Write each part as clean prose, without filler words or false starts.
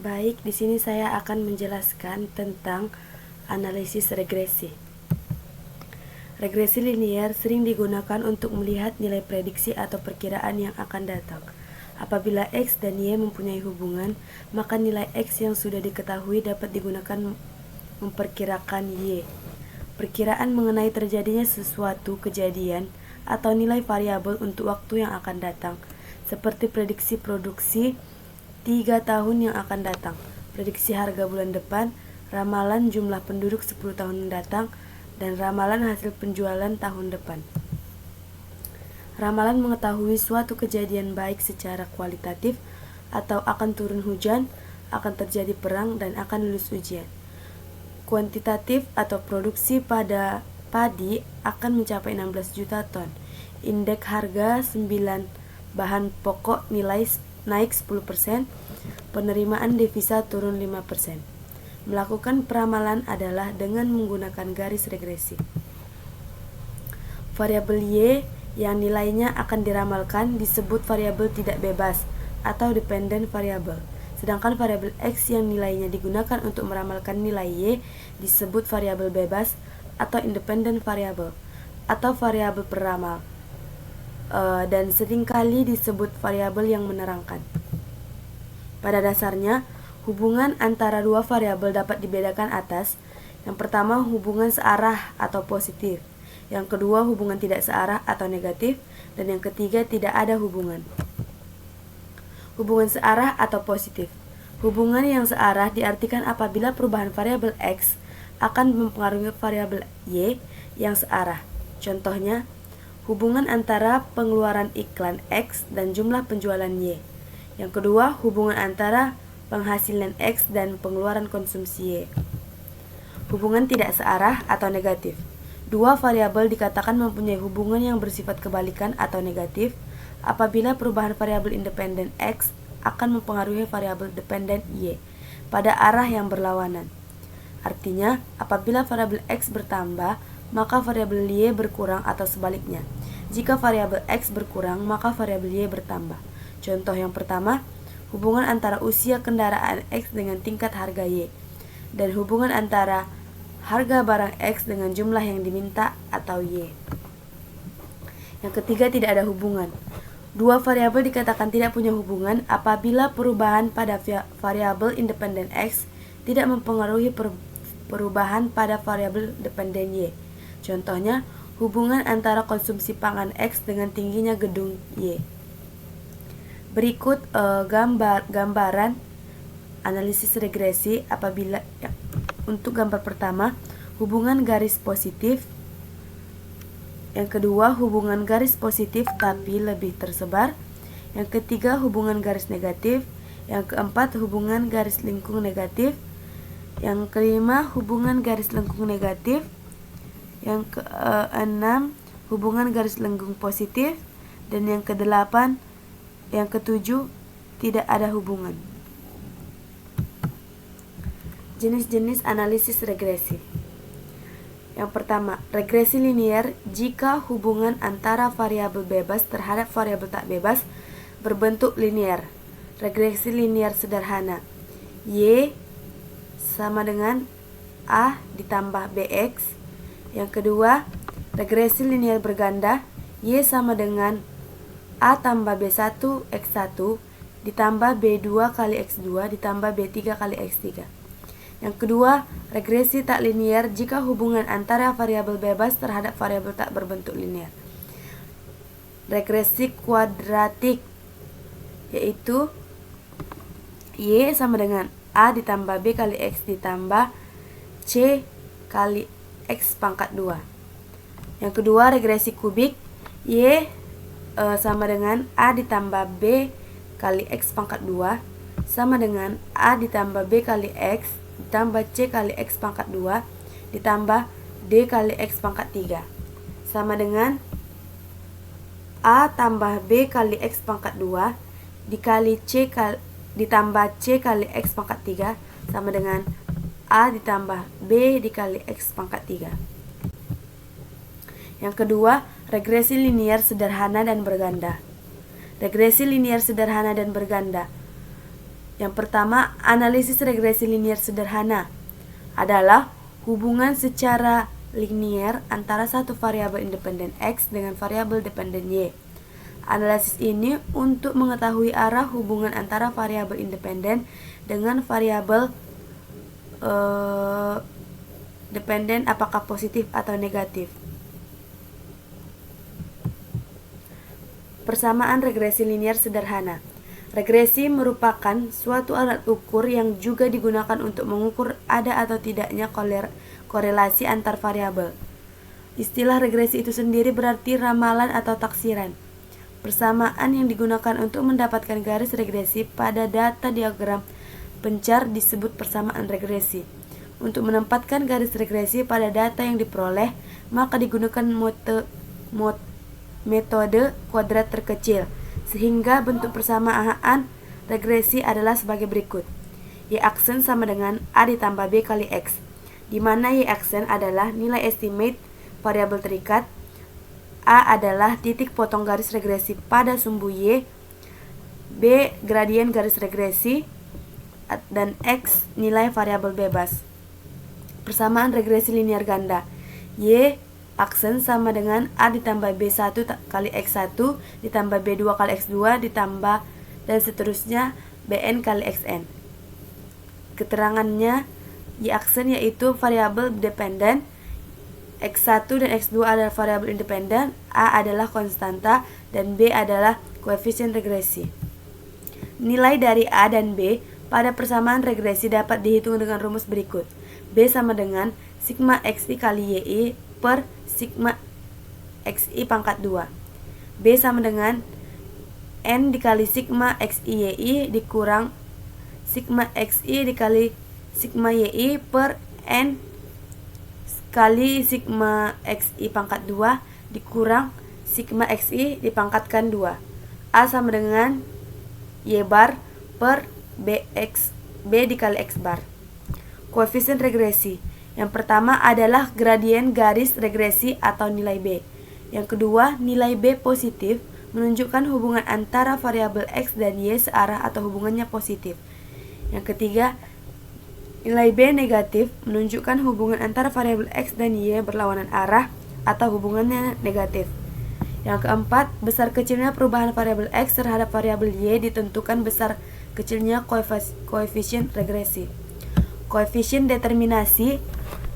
Baik, di sini saya akan menjelaskan tentang analisis regresi. Regresi linier sering digunakan untuk melihat nilai prediksi atau perkiraan yang akan datang. Apabila X dan Y mempunyai hubungan, maka nilai X yang sudah diketahui dapat digunakan memperkirakan Y. Perkiraan mengenai terjadinya sesuatu kejadian atau nilai variabel untuk waktu yang akan datang, seperti prediksi produksi 3 tahun yang akan datang, prediksi harga bulan depan, ramalan jumlah penduduk 10 tahun mendatang, dan ramalan hasil penjualan tahun depan. Ramalan mengetahui suatu kejadian baik secara kualitatif atau akan turun hujan, akan terjadi perang, dan akan lulus ujian. Kuantitatif atau produksi pada padi akan mencapai 16 juta ton. Indeks harga 9 bahan pokok nilai naik 10%, penerimaan devisa turun 5%. Melakukan peramalan adalah dengan menggunakan garis regresi. Variabel Y yang nilainya akan diramalkan disebut variabel tidak bebas atau dependent variable. Sedangkan variabel X yang nilainya digunakan untuk meramalkan nilai Y disebut variabel bebas atau independent variable atau variabel peramal, dan seringkali disebut variabel yang menerangkan. Pada dasarnya, hubungan antara dua variabel dapat dibedakan atas. Yang pertama, hubungan searah atau positif. Yang kedua, hubungan tidak searah atau negatif. Dan yang ketiga, tidak ada hubungan. Hubungan searah atau positif. Hubungan yang searah diartikan apabila perubahan variabel X akan mempengaruhi variabel Y yang searah. Contohnya, hubungan antara pengeluaran iklan X dan jumlah penjualan Y. Yang kedua, hubungan antara penghasilan X dan pengeluaran konsumsi Y. Hubungan tidak searah atau negatif. Dua variabel dikatakan mempunyai hubungan yang bersifat kebalikan atau negatif apabila perubahan variabel independen X akan mempengaruhi variabel dependen Y pada arah yang berlawanan. Artinya, apabila variabel X bertambah, maka variabel Y berkurang atau sebaliknya. Jika variabel X berkurang, maka variabel Y bertambah. Contoh yang pertama, hubungan antara usia kendaraan X dengan tingkat harga Y, dan hubungan antara harga barang X dengan jumlah yang diminta atau Y. Yang ketiga, tidak ada hubungan. Dua variabel dikatakan tidak punya hubungan apabila perubahan pada variabel independen X tidak mempengaruhi perubahan pada variabel dependen Y. Contohnya, hubungan antara konsumsi pangan X dengan tingginya gedung Y. Berikut gambaran analisis regresi apabila untuk gambar pertama, hubungan garis positif. Yang kedua, hubungan garis positif tapi lebih tersebar. Yang ketiga, hubungan garis negatif. Yang keempat, hubungan garis lengkung negatif. Yang kelima, hubungan garis lengkung negatif. Yang keenam, hubungan garis lengkung positif. Dan yang kedelapan, yang ketujuh, tidak ada hubungan. Jenis-jenis analisis regresi. Yang pertama, regresi linier jika hubungan antara variabel bebas terhadap variabel tak bebas berbentuk linier. Regresi linier sederhana, Y sama dengan A ditambah BX. Yang kedua, regresi linier berganda, Y sama dengan A tambah B1 X1 ditambah B2 kali X2 ditambah B3 kali X3. Yang kedua, regresi tak linier jika hubungan antara variabel bebas terhadap variabel tak berbentuk linier. Regresi kuadratik, yaitu Y sama dengan A ditambah B kali X ditambah C kali X pangkat 2. Yang kedua, regresi kubik, Y sama dengan A ditambah B kali X pangkat 2 sama dengan A ditambah B kali X ditambah C kali X pangkat 2 ditambah D kali X pangkat 3 sama dengan A tambah B kali X pangkat 2 dikali C kali ditambah C kali X pangkat 3 sama dengan A ditambah B dikali X pangkat 3. Yang kedua, regresi linier sederhana dan berganda. Regresi linier sederhana dan berganda. Yang pertama, analisis regresi linier sederhana adalah hubungan secara linier antara satu variabel independen X dengan variabel dependen Y. Analisis ini untuk mengetahui arah hubungan antara variabel independen dengan variabel dependen apakah positif atau negatif. Persamaan regresi linier sederhana. Regresi merupakan suatu alat ukur yang juga digunakan untuk mengukur ada atau tidaknya korelasi antar variabel. Istilah regresi itu sendiri berarti ramalan atau taksiran. Persamaan yang digunakan untuk mendapatkan garis regresi pada data diagram pencar disebut persamaan regresi. Untuk menempatkan garis regresi pada data yang diperoleh, maka digunakan metode kuadrat terkecil, sehingga bentuk persamaan regresi adalah sebagai berikut. Y aksen sama dengan A ditambah B kali X, di mana Y aksen adalah nilai estimate variabel terikat, A adalah titik potong garis regresi pada sumbu Y, B gradien garis regresi, dan X nilai variabel bebas. Persamaan regresi linier ganda. Y aksen sama dengan A ditambah B1 kali X1 ditambah B2 kali X2 ditambah dan seterusnya Bn kali Xn. Keterangannya, Y aksen yaitu variabel dependen, X1 dan X2 adalah variabel independen, A adalah konstanta, dan B adalah koefisien regresi. Nilai dari A dan B pada persamaan regresi dapat dihitung dengan rumus berikut. B sama dengan sigma Xi kali Yi per sigma Xi pangkat 2. B sama dengan N dikali sigma Xi Yi dikurang sigma Xi dikali sigma Yi per N kali sigma Xi pangkat 2 dikurang sigma Xi dipangkatkan 2. A sama dengan Y bar per B dikali X bar. Koefisien regresi. Yang pertama adalah gradien garis regresi atau nilai B. Yang kedua, nilai B positif menunjukkan hubungan antara variabel X dan Y searah atau hubungannya positif. Yang ketiga, nilai B negatif menunjukkan hubungan antara variabel X dan Y berlawanan arah atau hubungannya negatif. Yang keempat, besar kecilnya perubahan variabel X terhadap variabel Y ditentukan besar kecilnya koefisien regresi. Koefisien determinasi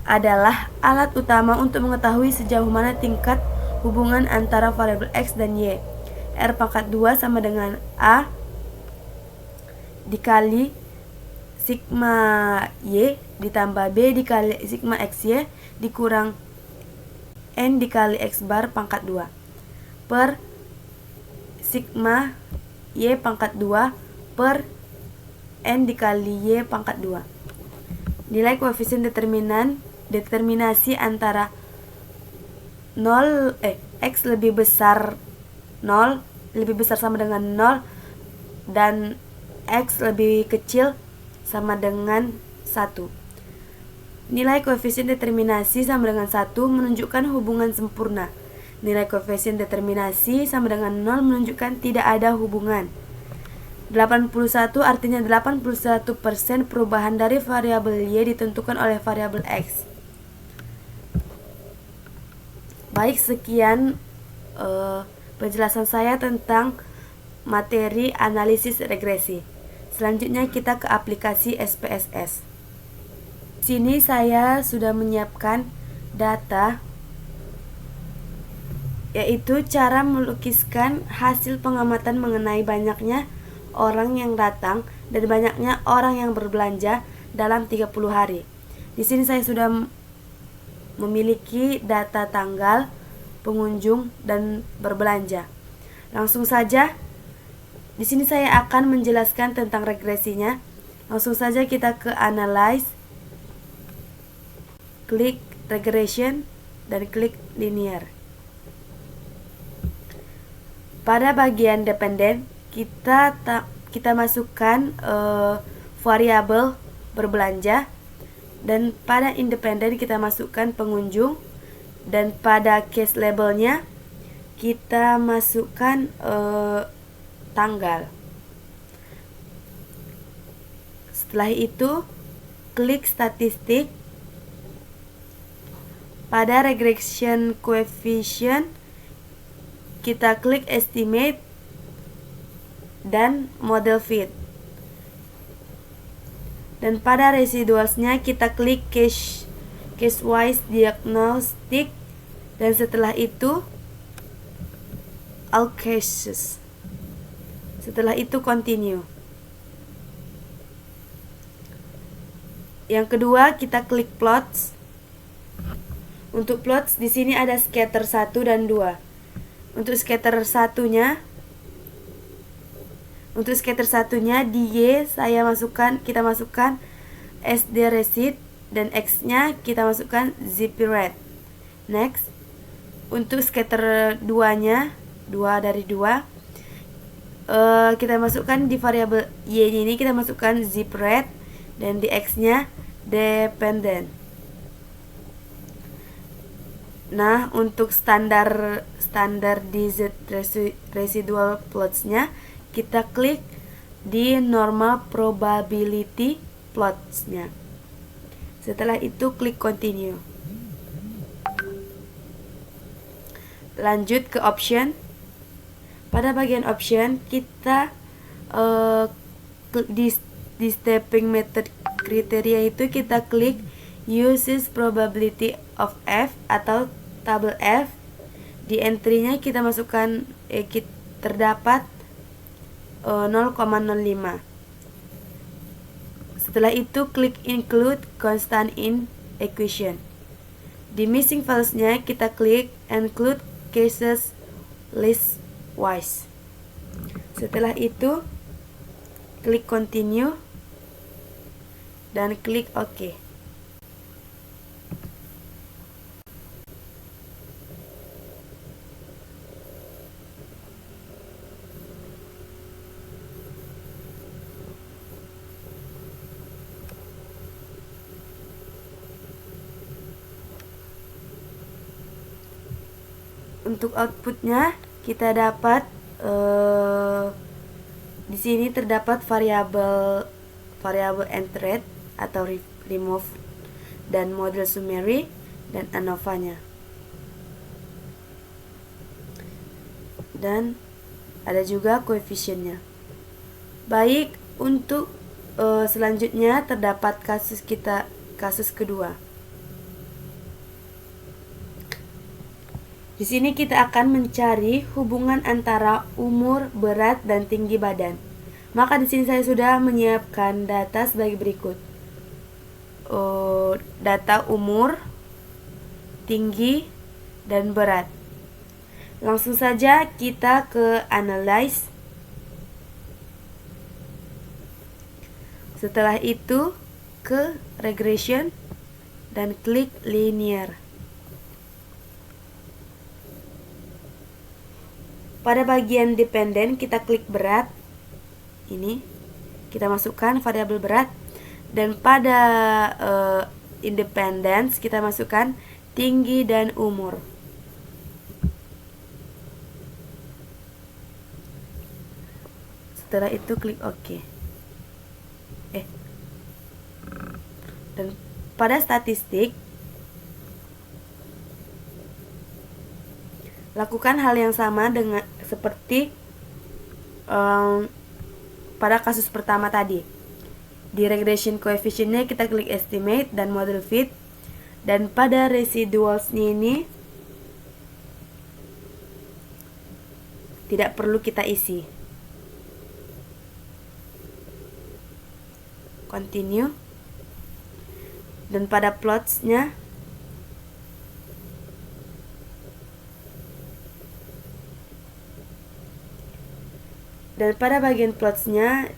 adalah alat utama untuk mengetahui sejauh mana tingkat hubungan antara variabel X dan Y. R pangkat 2 sama dengan A dikali sigma Y ditambah B dikali sigma XY dikurang N dikali X bar pangkat 2 per sigma Y pangkat 2 per N dikali Y pangkat 2. Nilai koefisien determinasi antara X lebih besar sama dengan 0 dan X lebih kecil sama dengan 1. Nilai koefisien determinasi sama dengan 1 menunjukkan hubungan sempurna. Nilai koefisien determinasi sama dengan 0 menunjukkan tidak ada hubungan. 81 artinya 81% perubahan dari variabel Y ditentukan oleh variabel X. Baik, sekian penjelasan saya tentang materi analisis regresi. Selanjutnya kita ke aplikasi SPSS. Di sini saya sudah menyiapkan data, yaitu cara melukiskan hasil pengamatan mengenai banyaknya orang yang datang dan banyaknya orang yang berbelanja dalam 30 hari. Di sini saya sudah memiliki data tanggal, pengunjung, dan berbelanja. Langsung saja, di sini saya akan menjelaskan tentang regresinya. Langsung saja kita ke Analyze, klik Regression, dan klik Linear. Pada bagian dependen, kita masukkan variabel berbelanja, dan pada independen kita masukkan pengunjung, dan pada case labelnya kita masukkan tanggal. Setelah itu klik statistik. Pada regression coefficient kita klik estimate dan model fit. Dan pada residualsnya kita klik case wise diagnostic, dan setelah itu all cases. Setelah itu continue. Yang kedua kita klik plots. Untuk plots di sini ada scatter 1 dan 2. Untuk scatter satunya di Y kita masukkan SD receipt, dan X-nya kita masukkan ZP rate. Next, untuk scatter 2-nya, 2 dari 2, kita masukkan di variabel Y ini kita masukkan zip rate, dan di X-nya dependent. Nah, untuk standar DZ residual plots-nya kita klik di normal probability plots-nya. Setelah itu klik continue. Lanjut ke option. Pada bagian option kita di stepping method kriteria itu kita klik uses probability of F atau tabel F. Di entry-nya kita masukkan terdapat 0,05. Setelah itu klik include constant in equation. Di missing values-nya kita klik include cases list wise. Setelah itu klik continue dan klik OK. Untuk outputnya kita dapat di sini terdapat variabel entered atau remove, dan model summary dan ANOVA-nya. Dan ada juga koefisiennya. Baik, untuk selanjutnya terdapat kasus kedua. Di sini kita akan mencari hubungan antara umur, berat, dan tinggi badan. Maka di sini saya sudah menyiapkan data sebagai berikut. Data umur, tinggi, dan berat. Langsung saja kita ke analyze. Setelah itu ke regression dan klik linear. Pada bagian dependent kita klik berat. Ini kita masukkan variabel berat, dan pada independence kita masukkan tinggi dan umur. Setelah itu klik OK. Dan pada statistik lakukan hal yang sama dengan seperti pada kasus pertama tadi. Di regression coefficient-nya kita klik estimate dan model fit, dan pada residuals ini tidak perlu kita isi. Continue. Dan pada plots-nya bagian plots-nya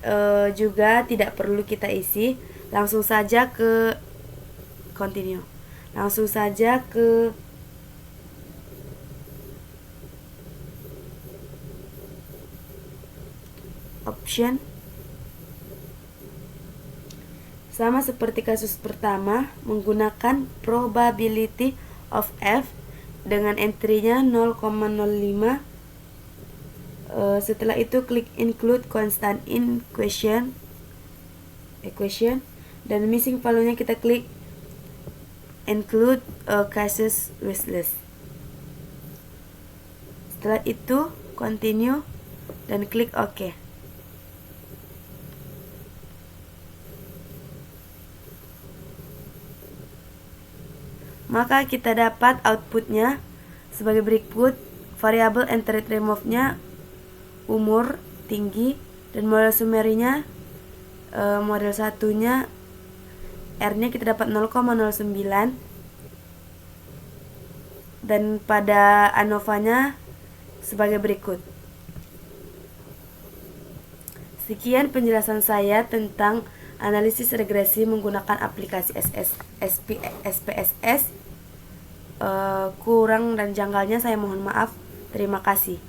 juga tidak perlu kita isi. Langsung saja ke continue. Langsung saja ke option. Sama seperti kasus pertama, menggunakan probability of F dengan entry-nya 0,05. Setelah itu klik include constant in equation. equation, dan missing value-nya kita klik include a cases wishlist. Setelah itu continue dan klik OK. Maka kita dapat outputnya sebagai berikut. Variabel entered remove-nya umur, tinggi, dan model summary-nya model satunya R-nya kita dapat 0,09, dan pada ANOVA-nya sebagai berikut. Sekian penjelasan saya tentang analisis regresi menggunakan aplikasi SPSS. Kurang dan janggalnya saya mohon maaf. Terima kasih.